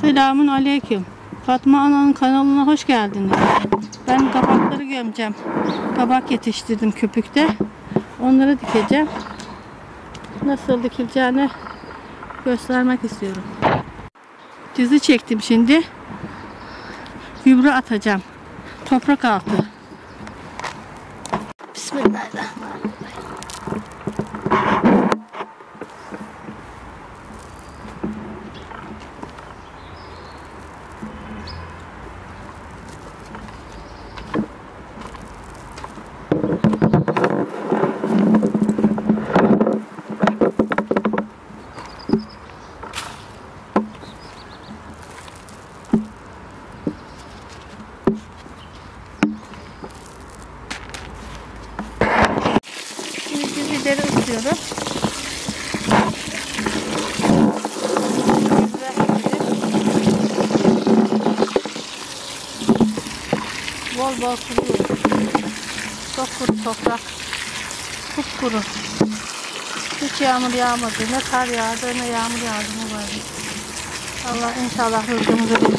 Selamun aleyküm. Fatma Ana'nın kanalına hoş geldiniz. Ben kabakları gömeceğim. Kabak yetiştirdim köpükte. Onları dikeceğim. Nasıl dikileceğini göstermek istiyorum. Dizi çektim şimdi. Gübre atacağım. Toprak altı. Bismillahirrahmanirrahim. Dizileri ısıtıyorum. Bol bol kuruyor. Çok kuru toprak. Kupkuru. Hiç yağmur yağmadı. Ne kar yağdı ne yağmur yağdı mübarek. Allah inşallah rızkımızı verir.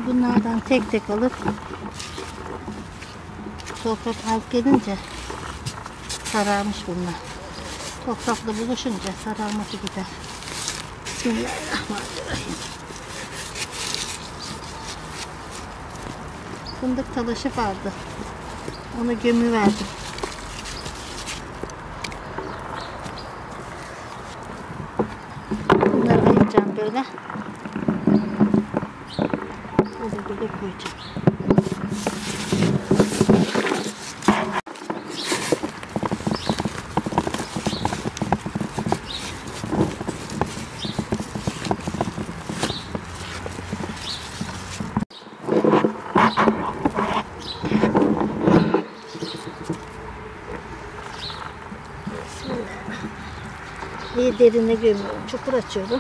Bunlardan tek tek alıp toprak alt gelince sararmış bunlar. Toprakla buluşunca sararması gider. Bismillahirrahmanirrahim. Fındık talaşı vardı. Onu gömüverdim. Bunları ayıracağım böyle. Burada koyacağım. İyi derine gömüyorum. Çukur açıyorum.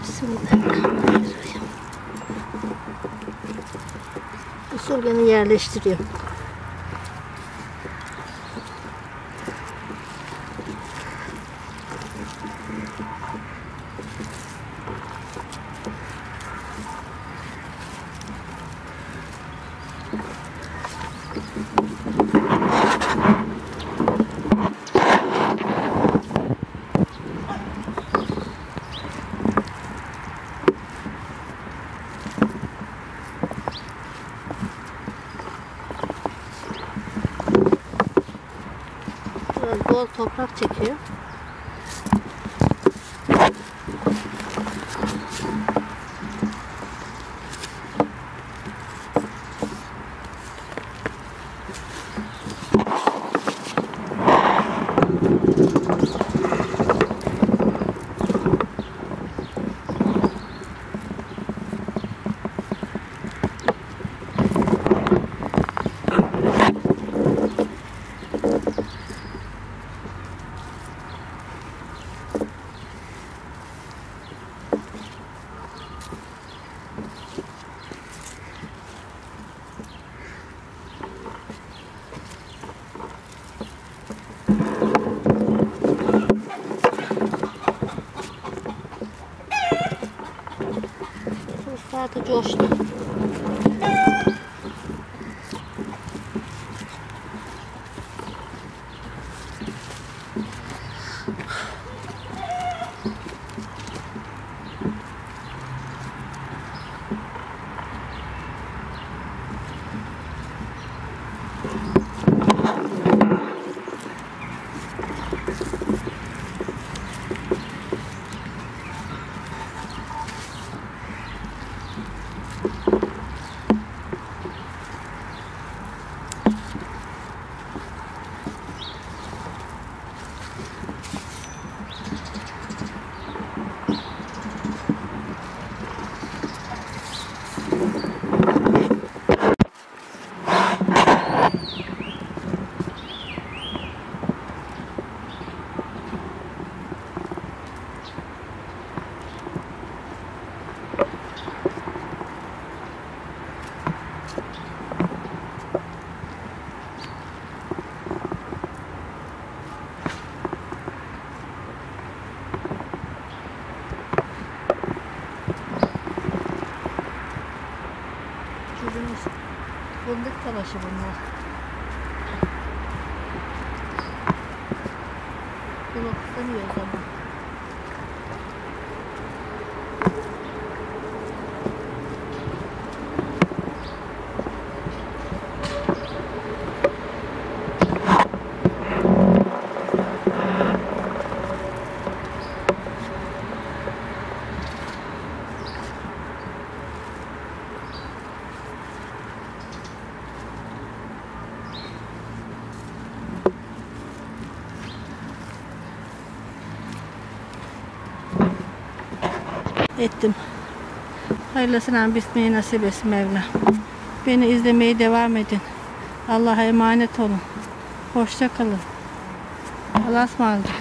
Bismillahirrahmanirrahim. Usulünü yerleştiriyorum. Bol toprak çekiyor. Zaten coştu. Çürümüş fındık talaşı bunlar. Bunu tutamıyoruz ama. Ettim. Hayırlısıyla bitmeyi nasip etsin Mevla. Beni izlemeye devam edin. Allah'a emanet olun. Hoşça kalın. Allah'a ısmarladık.